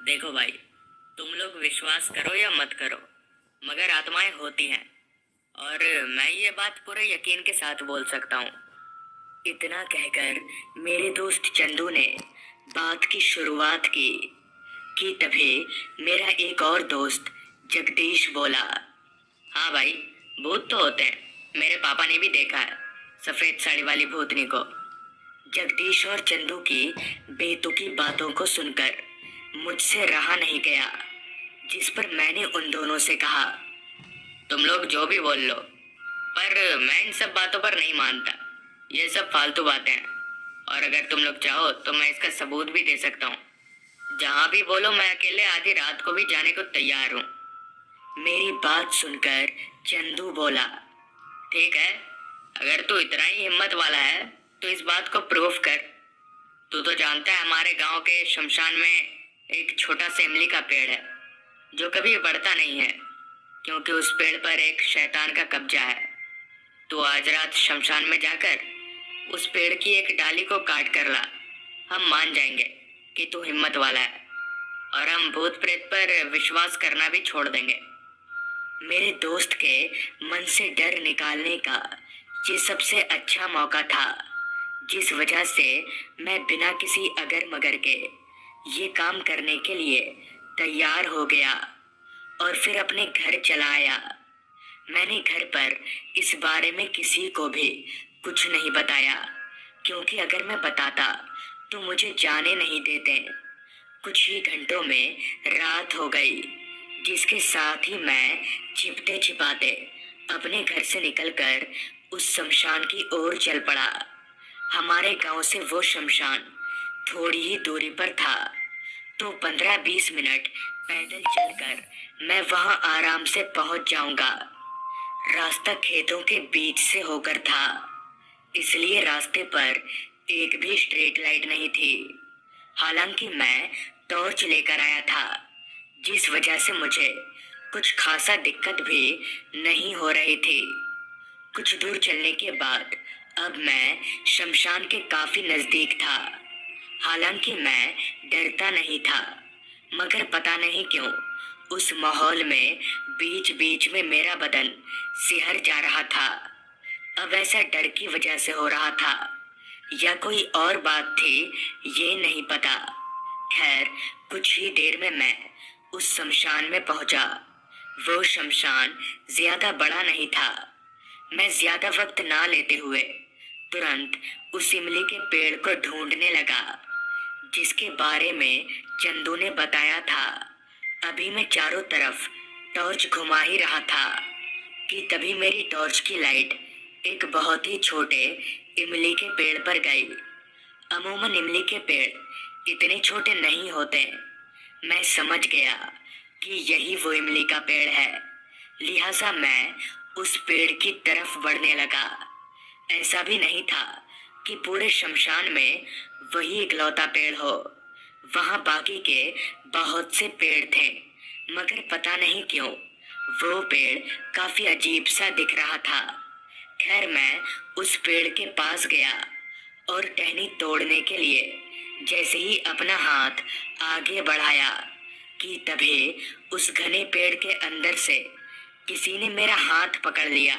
देखो भाई, तुम लोग विश्वास करो या मत करो, मगर आत्माएं होती हैं। और मैं ये बात पूरे यकीन के साथ बोल सकता हूँ। इतना कहकर मेरे दोस्त चंदू ने बात की शुरुआत की कि तभी मेरा एक और दोस्त जगदीश बोला, हाँ भाई, भूत तो होते हैं। मेरे पापा ने भी देखा है सफेद साड़ी वाली भूतनी को। जगदीश और चंदू की बेतुकी बातों को सुनकर मुझसे रहा नहीं गया, जिस पर मैंने उन दोनों से कहा, तुम लोग जो भी बोल लो, पर मैं इन सब बातों पर नहीं मानता। ये सब फालतू बातें हैं। और अगर तुम लोग चाहो तो मैं इसका सबूत भी दे सकता हूँ। जहाँ भी बोलो, मैं अकेले आधी रात को भी जाने को तैयार हूँ। मेरी बात सुनकर चंदू बोला, ठीक है, अगर तू इतना ही हिम्मत वाला है तो इस बात को प्रूफ कर। तू तो जानता है हमारे गांव के शमशान में एक छोटा सा इमली का पेड़ है जो कभी बढ़ता नहीं है, क्योंकि उस पेड़ पर एक शैतान का कब्जा है। तू आज रात शमशान में जाकर उस पेड़ की एक डाली को काट कर ला। हम मान जाएंगे कि तू हिम्मत वाला है और हम भूत प्रेत पर विश्वास करना भी छोड़ देंगे। मेरे दोस्त के मन से डर निकालने का ये सबसे अच्छा मौका था, जिस वजह से मैं बिना किसी अगर मगर के ये काम करने के लिए तैयार हो गया और फिर अपने घर चला आया। मैंने घर पर इस बारे में किसी को भी कुछ नहीं बताया, क्योंकि अगर मैं बताता तो मुझे जाने नहीं देते। कुछ ही घंटों में रात हो गई, जिसके साथ ही मैं छिपते छिपाते अपने घर से निकलकर उस शमशान की ओर चल पड़ा। हमारे गांव से वो शमशान थोड़ी ही दूरी पर था, तो 15-20 मिनट पैदल चलकर मैं वहां आराम से पहुंच जाऊंगा। रास्ता खेतों के बीच से होकर था, इसलिए रास्ते पर एक भी स्ट्रीट लाइट नहीं थी। हालांकि मैं टॉर्च लेकर आया था, जिस वजह से मुझे कुछ खासा दिक्कत भी नहीं हो रही थी। कुछ दूर चलने के बाद अब मैं शमशान के काफी नजदीक था। हालांकि मैं डरता नहीं था, मगर पता नहीं क्यों उस माहौल में बीच बीच में मेरा बदन सिहर जा रहा था। अब ऐसा डर की वजह से हो रहा था या कोई और बात थी, ये नहीं पता। खैर, कुछ ही देर में मैं उस शमशान में पहुंचा। वो शमशान ज्यादा बड़ा नहीं था। मैं ज्यादा वक्त ना लेते हुए तुरंत उस इमली के पेड़ को ढूंढने लगा, जिसके बारे में चंदू ने बताया था। अभी मैं चारों तरफ टॉर्च घुमा ही रहा था कि तभी मेरी टॉर्च की लाइट एक बहुत ही छोटे इमली के पेड़ पर गई। अमूमन इमली के पेड़ इतने छोटे नहीं होते। मैं समझ गया कि यही वो इमली का पेड़ है, लिहाजा मैं उस पेड़ की तरफ बढ़ने लगा। ऐसा भी नहीं था कि पूरे शमशान में वही इकलौता पेड़ हो। वहां बाकी के बहुत से पेड़ थे, मगर पता नहीं क्यों वो पेड़ काफी अजीब सा दिख रहा था। खैर, मैं उस पेड़ के पास गया और टहनी तोड़ने के लिए जैसे ही अपना हाथ आगे बढ़ाया कि तभी उस घने पेड़ के अंदर से किसी ने मेरा हाथ पकड़ लिया।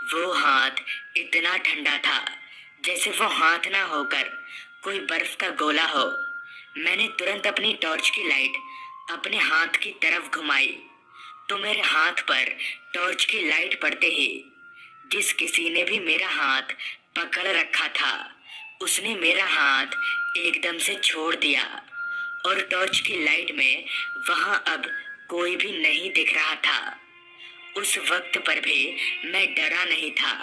वो हाथ इतना ठंडा था जैसे वो हाथ ना होकर कोई बर्फ का गोला हो। मैंने तुरंत अपनी टॉर्च की लाइट अपने हाथ की तरफ घुमाई, तो मेरे हाथ पर टॉर्च की लाइट पड़ते ही जिस किसी ने भी मेरा हाथ पकड़ रखा था, उसने मेरा हाथ एकदम से छोड़ दिया और टॉर्च की लाइट में वहां अब कोई भी नहीं दिख रहा था। उस वक्त पर भी मैं डरा नहीं था।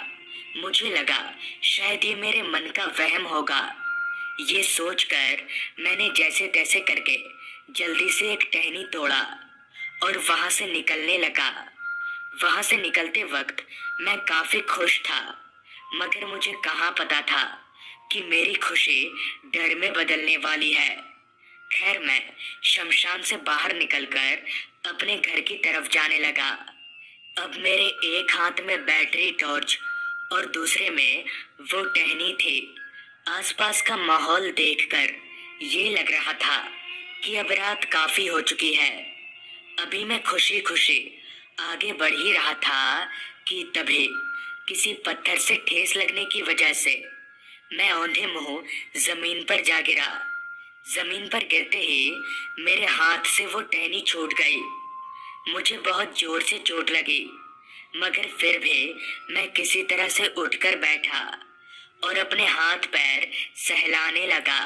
मुझे लगा शायद ये मेरे मन का वहम होगा। ये सोचकर मैंने जैसे तैसे करके जल्दी से एक टहनी तोड़ा और वहां से निकलने लगा। वहां से निकलते वक्त मैं काफी खुश था, मगर मुझे कहाँ पता था कि मेरी खुशी डर में बदलने वाली है। खैर, मैं शमशान से बाहर निकलकर अपने घर की तरफ जाने लगा। अब मेरे एक हाथ में बैटरी टॉर्च और दूसरे में वो टहनी थी। आसपास का माहौल देखकर ये लग रहा था कि अब रात काफी हो चुकी है। अभी मैं खुशी खुशी आगे बढ़ ही रहा था कि तभी किसी पत्थर से ठेस लगने की वजह से मैं औंधे मुंह जमीन पर जा गिरा। जमीन पर गिरते ही मेरे हाथ से वो टहनी छूट गई। मुझे बहुत जोर से चोट लगी, मगर फिर भी मैं किसी तरह से उठकर बैठा और अपने हाथ पैर सहलाने लगा।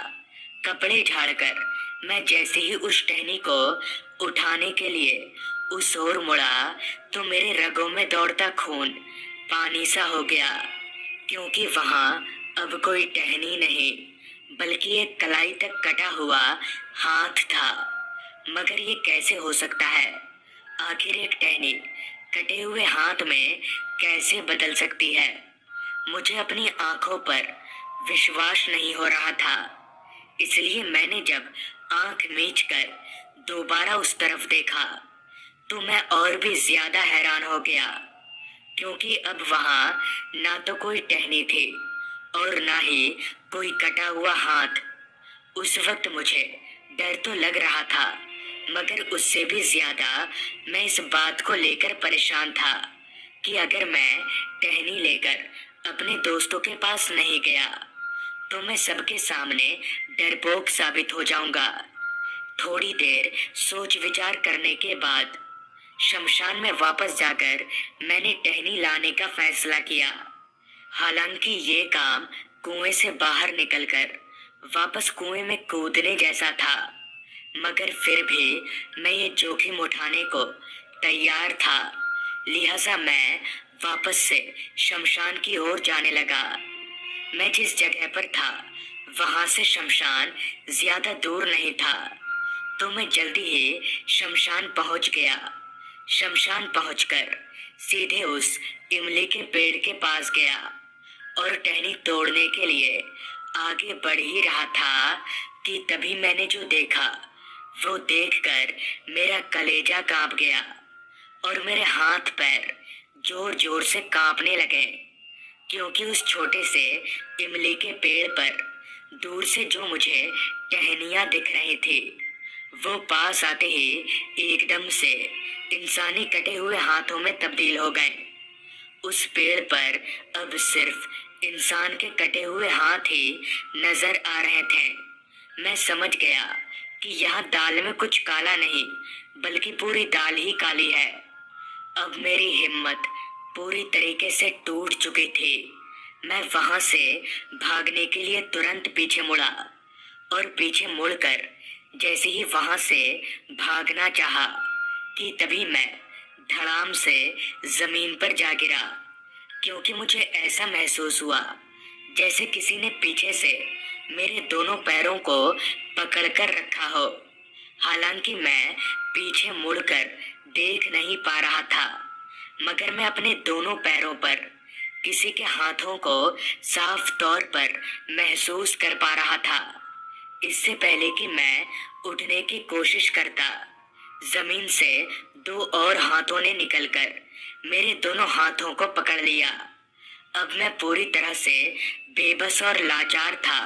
कपड़े झाड़कर मैं जैसे ही उस टहनी को उठाने के लिए उस ओर मुड़ा तो मेरे रगों में दौड़ता खून पानी सा हो गया, क्योंकि वहां अब कोई टहनी नहीं बल्कि एक कलाई तक कटा हुआ हाथ था। मगर ये कैसे हो सकता है? आखिर एक टहनी कटे हुए हाथ में कैसे बदल सकती है? मुझे अपनी आंखों पर विश्वास नहीं हो रहा था। इसलिए मैंने जब आंख मीच कर दोबारा उस तरफ देखा तो मैं और भी ज्यादा हैरान हो गया, क्योंकि अब वहां ना तो कोई टहनी थी और ना ही कोई कटा हुआ हाथ। उस वक्त मुझे डर तो लग रहा था, मगर उससे भी ज्यादा मैं इस बात को लेकर परेशान था कि अगर मैं टहनी लेकर अपने दोस्तों के पास नहीं गया तो मैं सबके सामने डरपोक साबित हो जाऊंगा। थोड़ी देर सोच विचार करने के बाद शमशान में वापस जाकर मैंने टहनी लाने का फैसला किया। हालांकि ये काम कुएं से बाहर निकलकर वापस कुएं में कूदने जैसा था, मगर फिर भी मैं ये जोखिम उठाने को तैयार था। लिहाजा मैं वापस से शमशान की ओर जाने लगा। मैं जिस जगह पर था वहां से शमशान ज्यादा दूर नहीं था, तो मैं जल्दी ही शमशान पहुंच गया। शमशान पहुंचकर सीधे उस इमली के पेड़ के पास गया और टहनी तोड़ने के लिए आगे बढ़ ही रहा था कि तभी मैंने जो देखा वो देखकर मेरा कलेजा कांप गया और मेरे हाथ पैर जोर जोर से कांपने लगे, क्योंकि उस छोटे से इमली के पेड़ पर दूर से जो मुझे टहनियां दिख रही थी वो पास आते ही एकदम से इंसानी कटे हुए हाथों में तब्दील हो गए। उस पेड़ पर अब सिर्फ इंसान के कटे हुए हाथ ही नजर आ रहे थे। मैं समझ गया कि यहाँ दाल में कुछ काला नहीं बल्कि पूरी दाल ही काली है। अब मेरी हिम्मत पूरी तरीके से टूट चुकी थी। मैं वहां से भागने के लिए तुरंत पीछे मुड़ा और पीछे मुड़कर जैसे ही वहां से भागना चाहा कि तभी मैं धड़ाम से जमीन पर जा गिरा, क्योंकि मुझे ऐसा महसूस हुआ जैसे किसी ने पीछे से मेरे दोनों पैरों को पकड़कर रखा हो। हालांकि मैं पीछे मुड़कर देख नहीं पा रहा था, मगर मैं अपने दोनों पैरों पर किसी के हाथों को साफ तौर पर महसूस कर पा रहा था। इससे पहले कि मैं उठने की कोशिश करता, जमीन से दो और हाथों ने निकलकर मेरे दोनों हाथों को पकड़ लिया। अब मैं पूरी तरह से बेबस और लाचार था,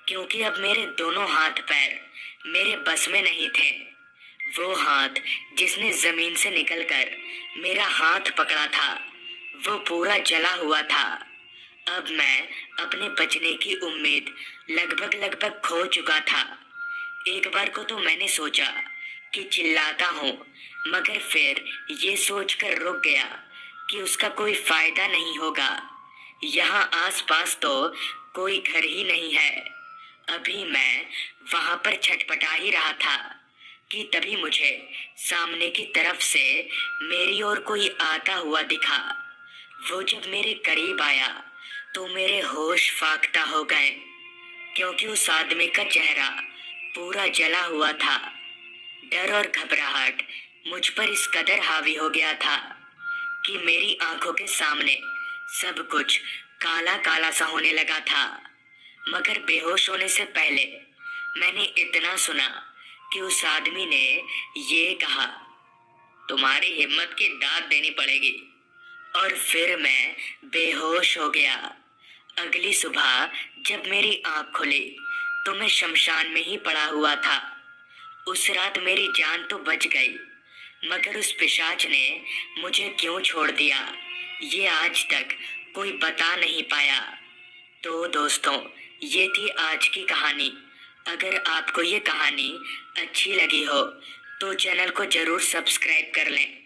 क्योंकि अब मेरे दोनों हाथ पैर मेरे बस में नहीं थे। वो हाथ जिसने जमीन से निकलकर मेरा हाथ पकड़ा था वो पूरा जला हुआ था। अब मैं अपने बचने की उम्मीद लगभग लगभग खो चुका था। एक बार को तो मैंने सोचा कि चिल्लाता हूँ, मगर फिर ये सोचकर रुक गया कि उसका कोई फायदा नहीं होगा। यहाँ आसपास तो कोई घर ही नहीं है। अभी मैं वहां पर छटपटा ही रहा था कि तभी मुझे सामने की तरफ से मेरी ओर कोई आता हुआ दिखा। वो जब मेरे करीब आया तो मेरे होश फाख्ता हो गए, क्योंकि उस आदमी का चेहरा पूरा जला हुआ था। डर और घबराहट मुझ पर इस कदर हावी हो गया था कि मेरी आंखों के सामने सब कुछ काला काला सा होने लगा था। मगर बेहोश होने से पहले मैंने इतना सुना कि उस आदमी ने ये कहा, तुम्हारी हिम्मत की दाद देनी पड़ेगी। और फिर मैं बेहोश हो गया। अगली सुबह जब मेरी आंख खुली तो मैं शमशान में ही पड़ा हुआ था। उस रात मेरी जान तो बच गई, मगर उस पिशाच ने मुझे क्यों छोड़ दिया, ये आज तक कोई बता नहीं पाया। तो दोस्तों, ये थी आज की कहानी। अगर आपको ये कहानी अच्छी लगी हो तो चैनल को जरूर सब्सक्राइब कर लें।